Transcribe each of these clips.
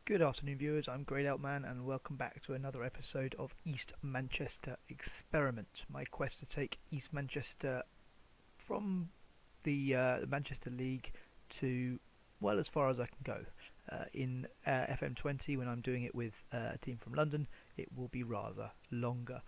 Good afternoon, viewers. I'm Greyed Out Man, and welcome back to another episode of East Manchester Experiment. My quest to take East Manchester from the Manchester League to, well, as far as I can go. In FM20, when I'm doing it with a team from London, it will be rather longer.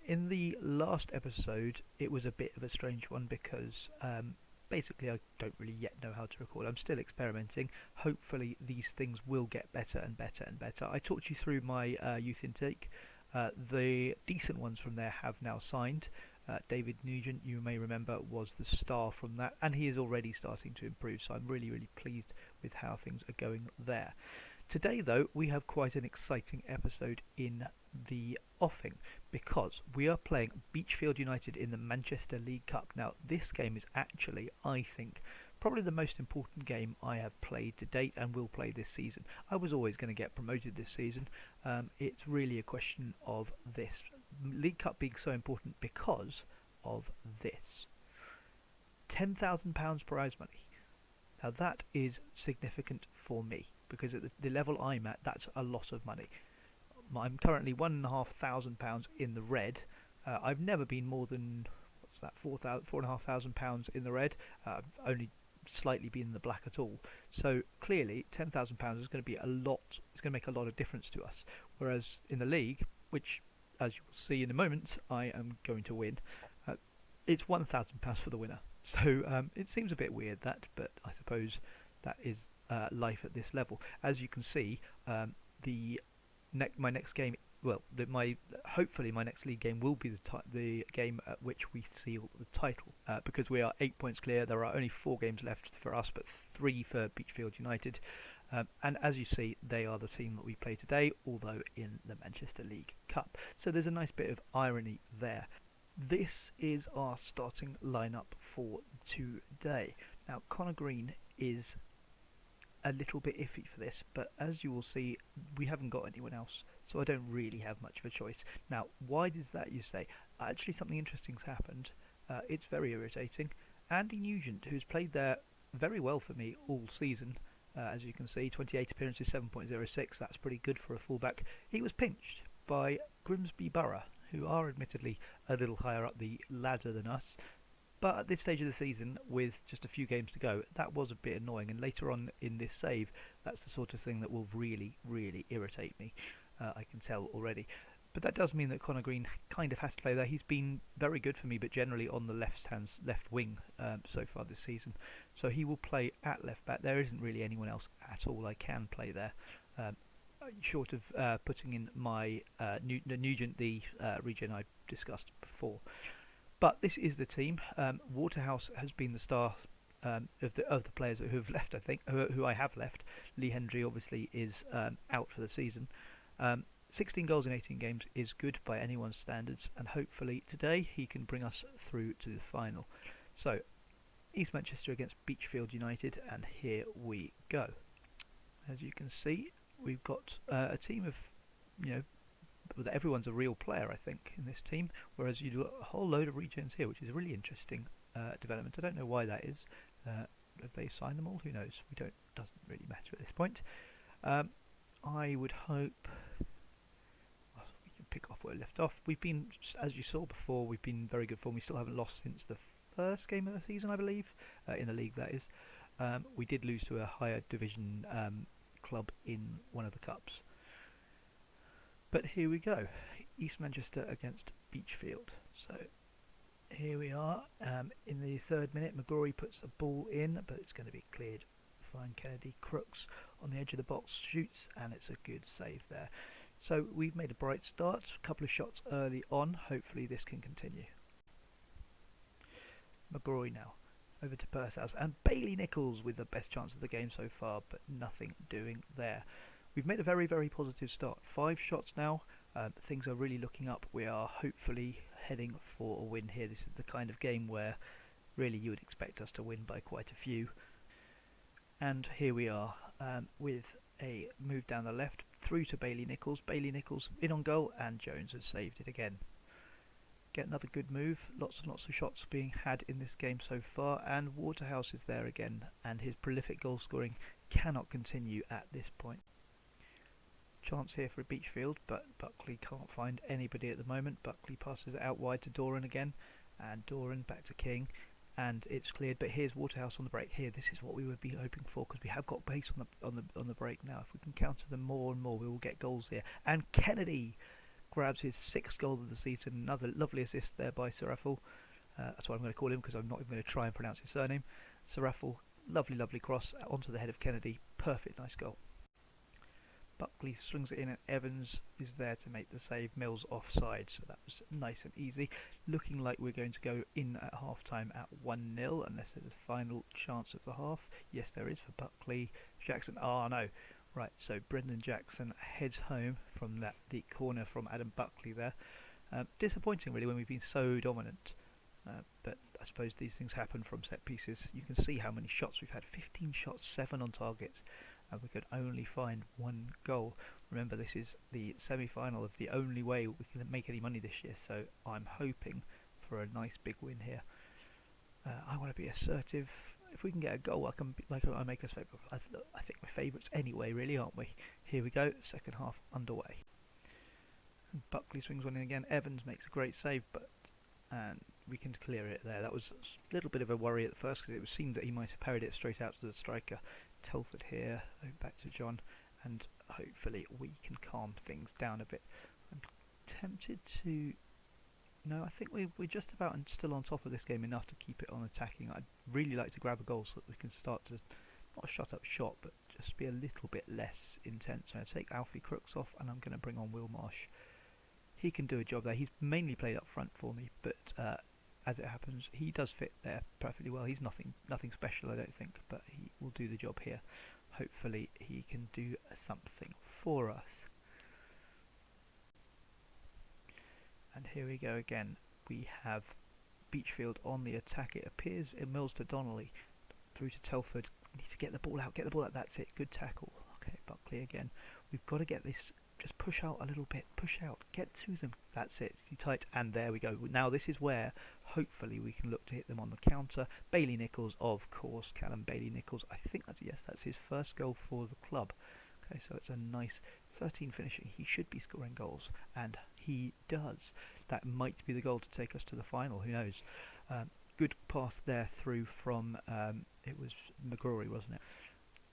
In the last episode, it was a bit of a strange one because basically I don't really yet know how to record. I'm still experimenting. Hopefully these things will get better and better and better. I talked you through my youth intake. The decent ones from there have now signed. David Nugent, you may remember, was the star from that, and he is already starting to improve, so I'm really pleased with how things are going there. Today, though, we have quite an exciting episode in the offing because we are playing Beachfield United in the Manchester League Cup. Now, this game is actually, I think, probably the most important game I have played to date and will play this season. I was always going to get promoted this season. It's really a question of this. League Cup being so important because of this. £10,000 prize money. Now that is significant for me because at the level I'm at, that's a lot of money. I'm currently £1,500 in the red. I've never been more than £4,500 in the red. Only slightly been in the black at all. So clearly, £10,000 is going to be a lot. It's going to make a lot of difference to us. Whereas in the league, which as you will see in a moment, I am going to win. It's £1,000 for the winner. So it seems a bit weird that, but I suppose that is life at this level. As you can see, my next game, hopefully my next league game will be the game at which we seal the title. Because we are 8 points clear, there are only 4 games left for us, but 3 for Beachfield United. And as you see, they are the team that we play today, although in the Manchester League Cup. So there's a nice bit of irony there. This is our starting lineup for today. Now, Connor Green is a little bit iffy for this, but as you will see, we haven't got anyone else, so I don't really have much of a choice. Now, why is that, you say? Actually, something interesting's happened. It's very irritating. Andy Nugent, who's played there very well for me all season, as you can see, 28 appearances, 7.06, that's pretty good for a fullback. He was pinched by Grimsby Borough, who are admittedly a little higher up the ladder than us. But at this stage of the season, with just a few games to go, that was a bit annoying. And later on in this save, that's the sort of thing that will really irritate me. I can tell already. But that does mean that Connor Green kind of has to play there. He's been very good for me, but generally on the left wing so far this season. So he will play at left back. There isn't really anyone else at all I can play there. Short of putting in my Nugent, the regen I discussed before. But this is the team. Waterhouse has been the star of the players who have left, I think, who I have left. Lee Hendry obviously is out for the season. 16 goals in 18 games is good by anyone's standards, and hopefully today he can bring us through to the final. So, East Manchester against Beachfield United, and here we go. As you can see, we've got a team of, everyone's a real player, I think, in this team, whereas you do a whole load of regens here, which is a really interesting development. I don't know why that is. Have they signed them all? Who knows? Doesn't really matter at this point. I would hope we can pick off where we left off. We've been, as you saw before, we've been very good form. We still haven't lost since the first game of the season, I believe, in the league, that is. We did lose to a higher division club in one of the cups. But here we go, East Manchester against Beachfield. So here we are. In the 3rd minute, McGrory puts a ball in, but it's going to be cleared. Fine. Kennedy Crooks on the edge of the box, shoots, and it's a good save there. So we've made a bright start, a couple of shots early on. Hopefully this can continue. McGrory now. Over to Pursehouse, and Bailey Nichols with the best chance of the game so far, but nothing doing there. We've made a very positive start. 5 shots now. Things are really looking up. We are hopefully heading for a win here. This is the kind of game where really you would expect us to win by quite a few. And here we are with a move down the left through to Bailey Nichols. Bailey Nichols in on goal, and Jones has saved it again. Get another good move. Lots and lots of shots being had in this game so far, and Waterhouse is there again, and his prolific goal scoring cannot continue at this point. chance here for Beachfield, but Buckley can't find anybody at the moment. Buckley passes it out wide to Doran again, and Doran back to King, and it's cleared. But here's Waterhouse on the break. Here, this is what we would be hoping for, because we have got base on the break now. If we can counter them more and more, we will get goals here. And Kennedy grabs his 6th goal of the season. Another lovely assist there by Serafel. That's what I'm going to call him, because I'm not even going to try and pronounce his surname. Serafel, lovely cross onto the head of Kennedy. Perfect, nice goal. Buckley swings it in, and Evans is there to make the save. Mills offside, so that was nice and easy. Looking like we're going to go in at half time at 1-0, unless there's a final chance of the half. Yes, there is for Buckley. Jackson, no. Right, so Brendan Jackson heads home from the corner from Adam Buckley there. Disappointing really when we've been so dominant. But I suppose these things happen from set pieces. You can see how many shots we've had. 15 shots, 7 on target. And we could only find 1 goal. Remember, this is the semi-final of the only way we can make any money this year, so I'm hoping for a nice big win here. I want to be assertive. If we can get a goal, I make us favourite. I think we're favourites anyway, really, aren't we? Here we go, second half underway. And Buckley swings one in again. Evans makes a great save, and we can clear it there. That was a little bit of a worry at first, because it seemed that he might have parried it straight out to the striker. Telford here, back to John, and hopefully we can calm things down a bit. I'm tempted to... No, I think we're just about still on top of this game enough to keep it on attacking. I'd really like to grab a goal so that we can start to, not shut up shop, but just be a little bit less intense. So I take Alfie Crooks off, and I'm going to bring on Will Marsh. He can do a job there. He's mainly played up front for me, but as it happens, he does fit there perfectly well. He's nothing special, I don't think, but he will do the job here. Hopefully he can do something for us. And here we go again. We have Beachfield on the attack. It appears it Mills to Donnelly, through to Telford. We need to get the ball out. That's it. Good tackle. Okay, Buckley again. We've got to get this. Just push out a little bit, push out, get to them. That's it, tight, and there we go. Now this is where hopefully we can look to hit them on the counter. Bailey Nichols, of course, Callum Bailey Nichols. I think that's his first goal for the club. Okay, so it's a nice 13 finishing. He should be scoring goals, and he does. That might be the goal to take us to the final, who knows. Good pass there through from, it was McGrory, wasn't it?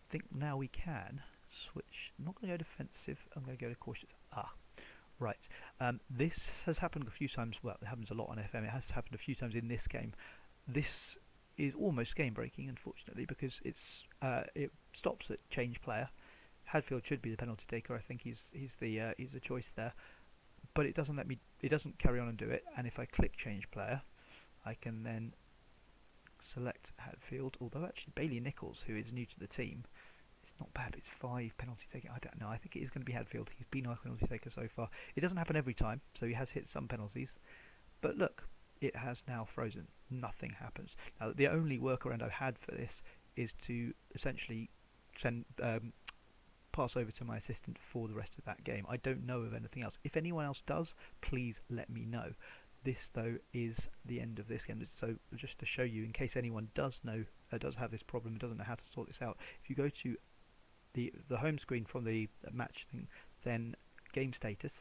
I think now we can switch. I'm not going to go defensive, I'm going to go to cautious. Right. This has happened a few times. Well, it happens a lot on FM. It has happened a few times in this game. This is almost game breaking, unfortunately, because it stops at change player. Hadfield should be the penalty taker. I think he's the choice there, but it doesn't let me. It doesn't carry on and do it. And if I click change player, I can then select Hadfield. Although actually Bailey Nichols, who is new to the team, not bad. It's 5 penalty taking. I don't know. I think it is going to be Hadfield. He's been our penalty taker so far. It doesn't happen every time, so he has hit some penalties. But look, it has now frozen. Nothing happens. Now, the only workaround I've had for this is to essentially pass over to my assistant for the rest of that game. I don't know of anything else. If anyone else does, please let me know. This, though, is the end of this game. So just to show you, in case anyone does have this problem and doesn't know how to sort this out, if you go to the home screen from the match thing, then game status,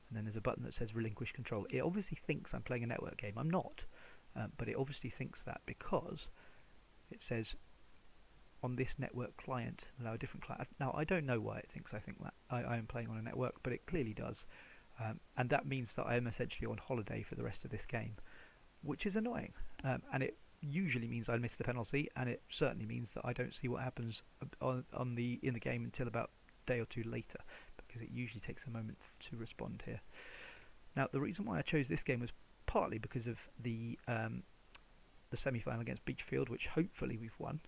and then there's a button that says relinquish control. It obviously thinks I'm playing a network game. I'm not, but it obviously thinks that because it says on this network client allow a different client. Now I don't know why it thinks I think that I am playing on a network, but it clearly does, and that means that I am essentially on holiday for the rest of this game, which is annoying, and it usually means I miss the penalty, and it certainly means that I don't see what happens in the game until about a day or two later, because it usually takes a moment to respond here. Now, the reason why I chose this game was partly because of the semi-final against Beachfield, which hopefully we've won,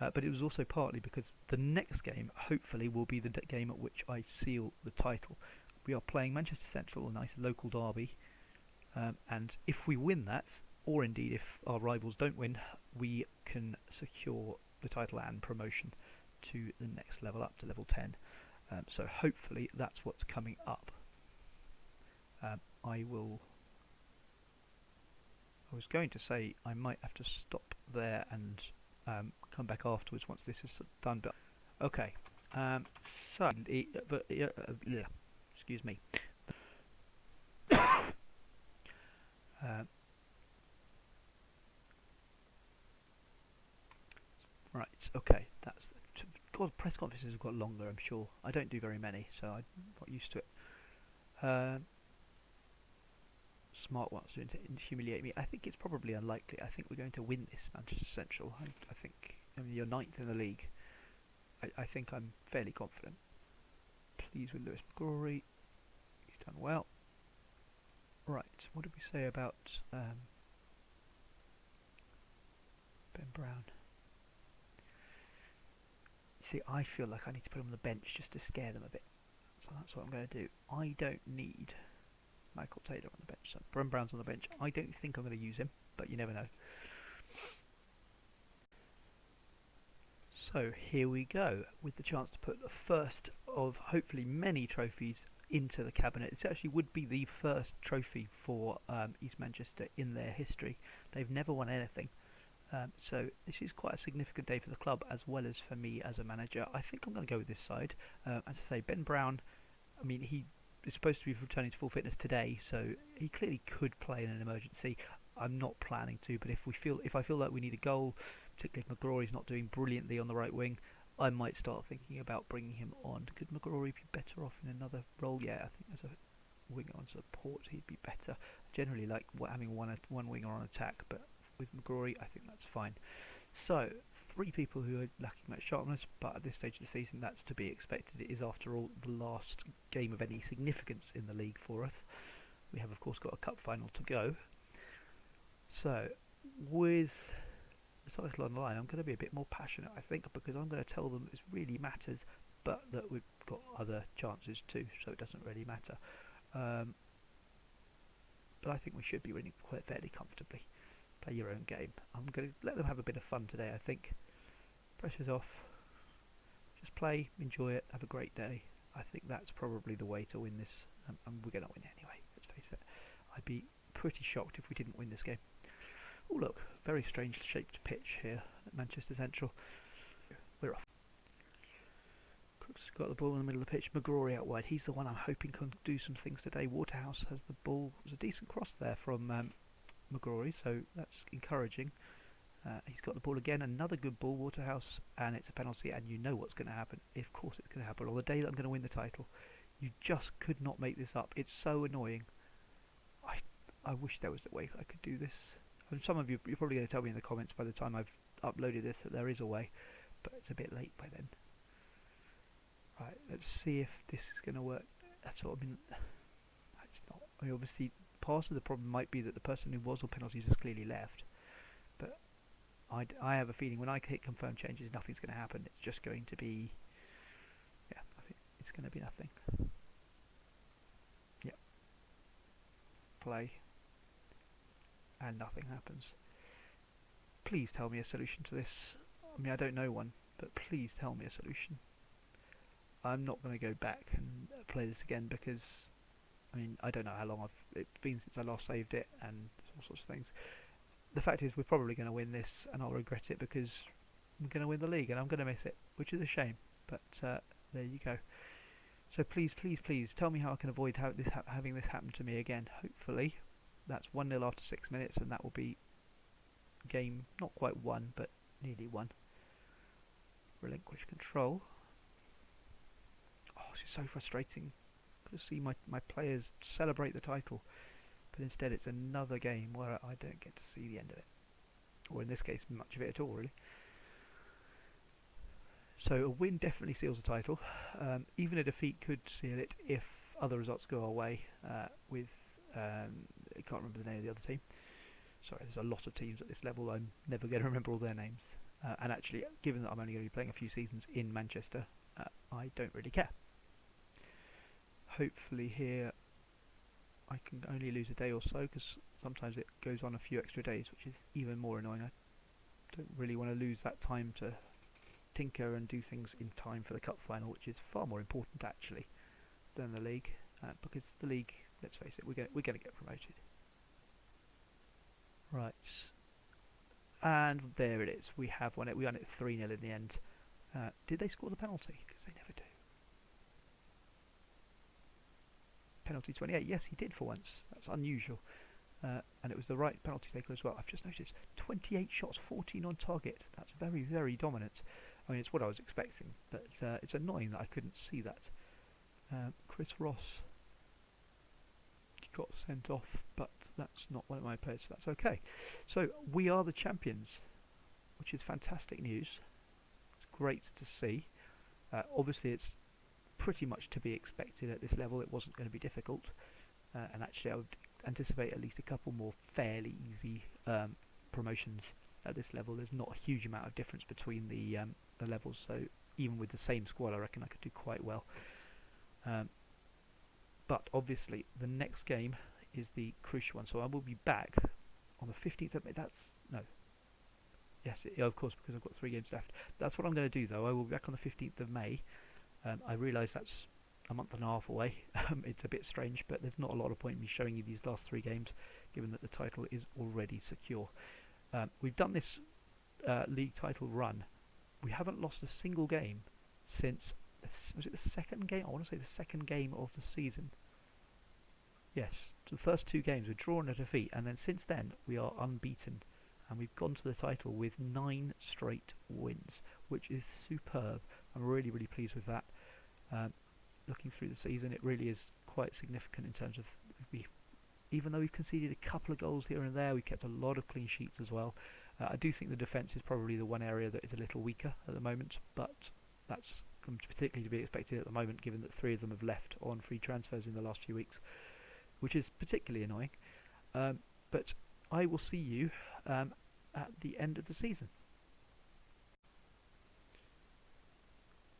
but it was also partly because the next game hopefully will be the game at which I seal the title. We are playing Manchester Central, a nice local derby, and if we win that, or indeed if our rivals don't win, we can secure the title and promotion to the next level, up to level 10. So hopefully that's what's coming up. I was going to say I might have to stop there and come back afterwards once this is done, but okay. So, yeah, excuse me. Uh, right, okay, that's God. Press conferences have got longer. I'm sure. I don't do very many, so I'm not used to it. Smart wants to humiliate me. I think it's probably unlikely. I think we're going to win this Manchester Central. I think. I mean, you're ninth in the league. I think I'm fairly confident. Pleased with Lewis McGrory. He's done well. Right, what did we say about Ben Brown? See, I feel like I need to put him on the bench just to scare them a bit. So that's what I'm going to do. I don't need Michael Taylor on the bench. So Ben Brown's on the bench. I don't think I'm going to use him, but you never know. So here we go, with the chance to put the first of hopefully many trophies into the cabinet. It actually would be the first trophy for East Manchester in their history. They've never won anything. So this is quite a significant day for the club as well as for me as a manager. I think I'm going to go with this side. As I say, Ben Brown, I mean, he is supposed to be returning to full fitness today, so he clearly could play in an emergency. I'm not planning to, but if I feel like we need a goal, particularly if McGrory's not doing brilliantly on the right wing, I might start thinking about bringing him on. Could McGrory be better off in another role? Yeah, I think as a winger on support, he'd be better. Generally, like having one winger on attack, but with McGrory, I think that's fine. So, three people who are lacking much sharpness, but at this stage of the season, that's to be expected. It is, after all, the last game of any significance in the league for us. We have, of course, got a cup final to go. So, with the title on the line, I'm going to be a bit more passionate, I think, because I'm going to tell them this really matters, but that we've got other chances too, so it doesn't really matter. But I think we should be winning quite fairly comfortably. Play your own game. I'm going to let them have a bit of fun today, I think. Pressure's off. Just play, enjoy it, have a great day. I think that's probably the way to win this, and we're going to win anyway, let's face it. I'd be pretty shocked if we didn't win this game. Oh look, very strange shaped pitch here at Manchester Central. We're off. Cook's got the ball in the middle of the pitch. McGrory out wide. He's the one I'm hoping can do some things today. Waterhouse has the ball. It was a decent cross there from McGrory, so that's encouraging. He's got the ball again. Another good ball, Waterhouse, and it's a penalty. And you know what's going to happen. Of course, it's going to happen. On the day that I'm going to win the title, you just could not make this up. It's so annoying. I wish there was a way I could do this. And some of you, you're probably going to tell me in the comments by the time I've uploaded this that there is a way, but it's a bit late by then. Right, let's see if this is going to work. That's what I mean. It's not. I mean, obviously, part of the problem might be that the person who was on penalties has clearly left. But I have a feeling when I hit confirm changes, nothing's going to happen. It's just going to be, yeah, I think it's going to be nothing. Yep. Play. And nothing happens. Please tell me a solution to this. I mean, I don't know one, but please tell me a solution. I'm not going to go back and play this again because, I mean, I don't know how long it's been since I last saved it and all sorts of things. The fact is, we're probably going to win this, and I'll regret it because I'm going to win the league and I'm going to miss it, which is a shame. But there you go. So please, please, please, tell me how I can avoid having this happen to me again. Hopefully. That's 1-0 after 6 minutes, and that will be game not quite won, but nearly won. Relinquish control. Oh, this is so frustrating. To see my players celebrate the title, but instead it's another game where I don't get to see the end of it, or in this case, much of it at all, really. So a win definitely seals the title. Even a defeat could seal it if other results go our way. With I can't remember the name of the other team. Sorry, there's a lot of teams at this level. I'm never going to remember all their names. And actually, given that I'm only going to be playing a few seasons in Manchester, I don't really care. Hopefully here I can only lose a day or so, because sometimes it goes on a few extra days, which is even more annoying. I don't really want to lose that time to tinker and do things in time for the cup final, which is far more important actually than the league, because the league, let's face it, we're going to get promoted. Right, and there it is. We have won it. We won it 3-0 in the end. Did they score the penalty? Because they never do. penalty 28. Yes, he did for once. That's unusual. And it was the right penalty taker as well. I've just noticed 28 shots, 14 on target. That's very, very dominant. I mean, it's what I was expecting, but it's annoying that I couldn't see that. Chris Ross got sent off, but that's not one of my players, so that's okay. So we are the champions, which is fantastic news. It's great to see. Obviously, it's pretty much to be expected at this level. It wasn't going to be difficult, and actually I would anticipate at least a couple more fairly easy promotions at this level. There's not a huge amount of difference between the levels, so even with the same squad I reckon I could do quite well. But obviously the next game is the crucial one, so I will be back on the 15th of May. Of course, because I've got 3 games left. That's what I'm going to do though. I will be back on the 15th of May. I realise that's a month and a half away. It's a bit strange, but there's not a lot of point in me showing you these last 3 games, given that the title is already secure. We've done this league title run. We haven't lost a single game since, was it the second game? I want to say the second game of the season. Yes, so the first 2 games were drawn a defeat, and then since then we are unbeaten, and we've gone to the title with 9 straight wins, which is superb. I'm really, really pleased with that. Looking through the season, it really is quite significant in terms of even though we've conceded a couple of goals here and there, we kept a lot of clean sheets as well. I do think the defence is probably the one area that is a little weaker at the moment, but that's particularly to be expected at the moment, given that 3 of them have left on free transfers in the last few weeks, which is particularly annoying. But I will see you at the end of the season.